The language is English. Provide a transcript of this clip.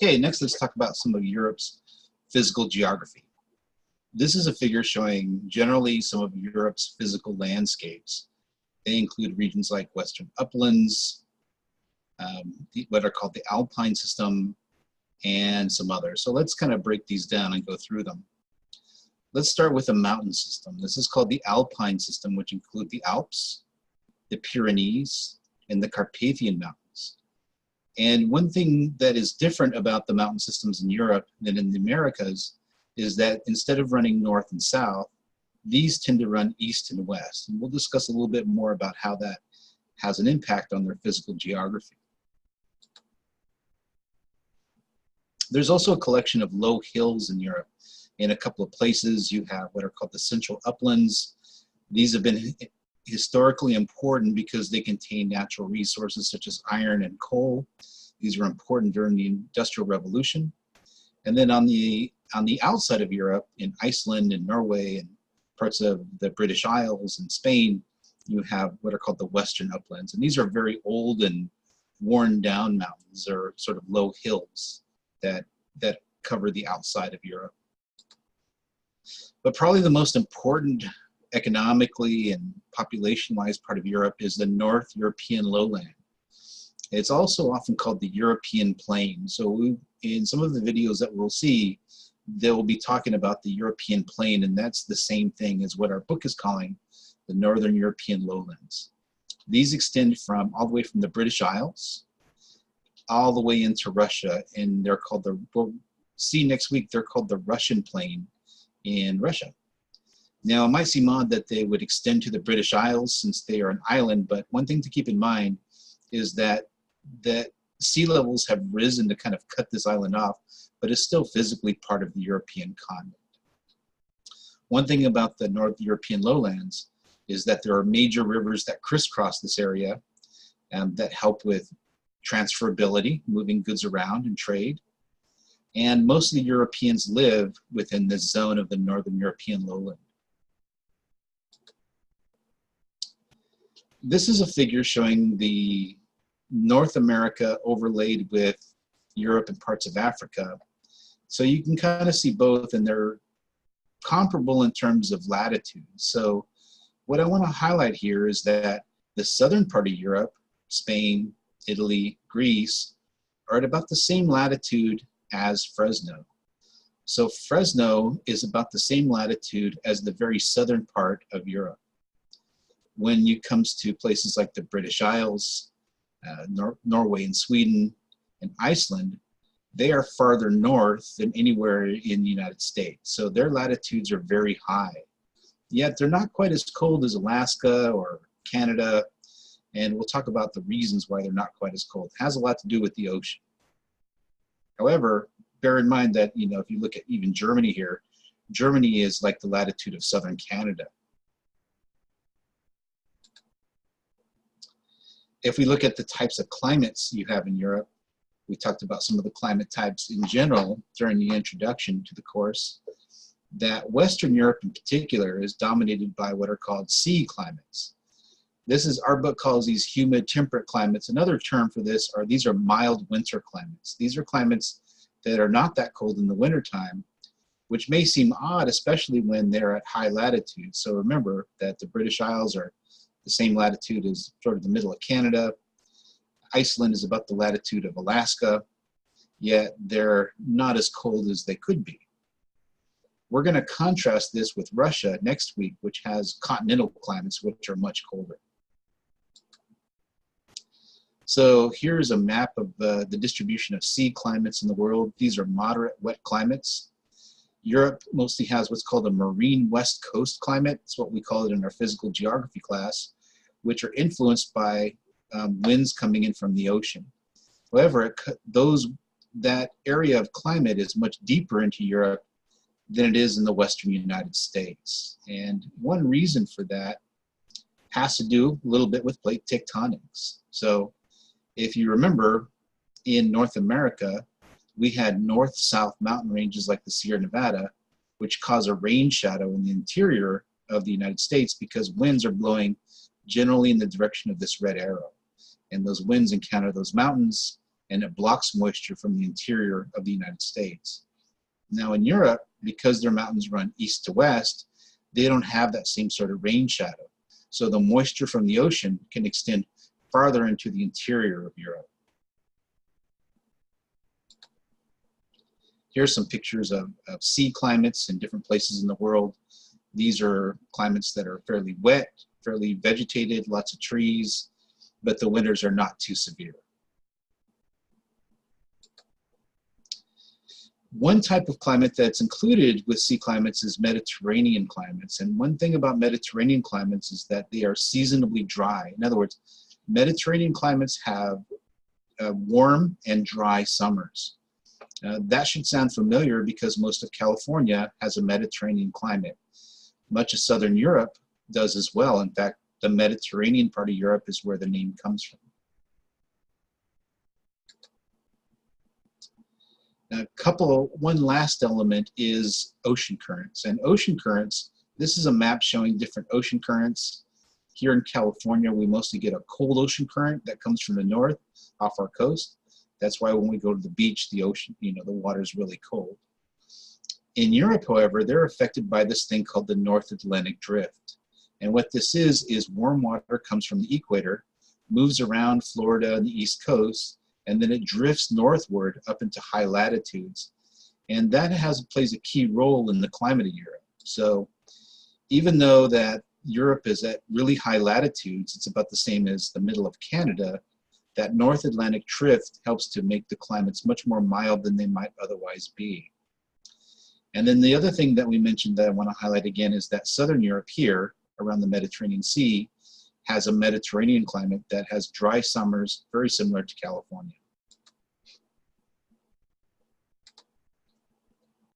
Okay, next let's talk about some of Europe's physical geography. This is a figure showing generally some of Europe's physical landscapes. They include regions like western uplands, what are called the Alpine system, and some others. So let's kind of break these down and go through them. Let's start with the mountain system. This is called the Alpine system, which include the Alps, the Pyrenees, and the Carpathian Mountains. And one thing that is different about the mountain systems in Europe than in the Americas is that instead of running north and south, these tend to run east and west. And we'll discuss a little bit more about how that has an impact on their physical geography. There's also a collection of low hills in Europe. In a couple of places, you have what are called the central uplands. These have been historically important because they contain natural resources such as iron and coal. These were important during the Industrial Revolution. And then on the outside of Europe, in Iceland and Norway and parts of the British Isles and Spain, you have what are called the western uplands. And these are very old and worn down mountains, or sort of low hills that cover the outside of Europe. But probably the most important economically and population-wise part of Europe is the North European lowland. It's also often called the European plain. So in some of the videos that we'll see, they will be talking about the European plain, and that's the same thing as what our book is calling the Northern European lowlands. These extend from all the way from the British Isles all the way into Russia, and they're called we'll see next week, they're called the Russian plain in Russia. Now, it might seem odd that they would extend to the British Isles since they are an island, but one thing to keep in mind is that sea levels have risen to kind of cut this island off, but it's still physically part of the European continent. One thing about the North European lowlands is that there are major rivers that crisscross this area that help with transferability, moving goods around and trade. And most of the Europeans live within this zone of the Northern European lowland. This is a figure showing the North America overlaid with Europe and parts of Africa. So you can kind of see both, and they're comparable in terms of latitude. So what I want to highlight here is that the southern part of Europe, Spain, Italy, Greece, are at about the same latitude as Fresno. So Fresno is about the same latitude as the very southern part of Europe. When it comes to places like the British Isles, Norway and Sweden and Iceland, they are farther north than anywhere in the United States. So their latitudes are very high. Yet they're not quite as cold as Alaska or Canada, and we'll talk about the reasons why they're not quite as cold. It has a lot to do with the ocean. However, bear in mind that, you know, if you look at even Germany here, Germany is like the latitude of southern Canada. If we look at the types of climates you have in Europe, we talked about some of the climate types in general during the introduction to the course, that Western Europe in particular is dominated by what are called sea climates. This is, our book calls these humid temperate climates. Another term for this are, these are mild winter climates. These are climates that are not that cold in the wintertime, which may seem odd, especially when they're at high latitude. So remember that the British Isles are the same latitude as sort of the middle of Canada. Iceland is about the latitude of Alaska, yet they're not as cold as they could be. We're going to contrast this with Russia next week, which has continental climates, which are much colder. So here's a map of the distribution of sea climates in the world. These are moderate wet climates. Europe mostly has what's called a marine west coast climate. It's what we call it in our physical geography class, which are influenced by winds coming in from the ocean. However, that area of climate is much deeper into Europe than it is in the Western United States. And one reason for that has to do a little bit with plate tectonics. So if you remember, in North America, we had north-south mountain ranges like the Sierra Nevada, which cause a rain shadow in the interior of the United States because winds are blowing generally in the direction of this red arrow. And those winds encounter those mountains and it blocks moisture from the interior of the United States. Now in Europe, because their mountains run east to west, they don't have that same sort of rain shadow. So the moisture from the ocean can extend farther into the interior of Europe. Here's some pictures of sea climates in different places in the world. These are climates that are fairly wet, fairly vegetated, lots of trees, but the winters are not too severe. One type of climate that's included with sea climates is Mediterranean climates. And one thing about Mediterranean climates is that they are seasonably dry. In other words, Mediterranean climates have warm and dry summers. That should sound familiar because most of California has a Mediterranean climate. Much of Southern Europe does as well. In fact, the Mediterranean part of Europe is where the name comes from. One last element is ocean currents. And ocean currents, this is a map showing different ocean currents. Here in California, we mostly get a cold ocean current that comes from the north off our coast. That's why when we go to the beach, the ocean, the water is really cold. In Europe, however, they're affected by this thing called the North Atlantic Drift. And what this is warm water comes from the equator, moves around Florida and the East Coast, and then it drifts northward up into high latitudes. And that plays a key role in the climate of Europe. So even though that Europe is at really high latitudes, it's about the same as the middle of Canada, that North Atlantic drift helps to make the climates much more mild than they might otherwise be. And then the other thing that we mentioned that I want to highlight again is that Southern Europe here, around the Mediterranean Sea, has a Mediterranean climate that has dry summers very similar to California.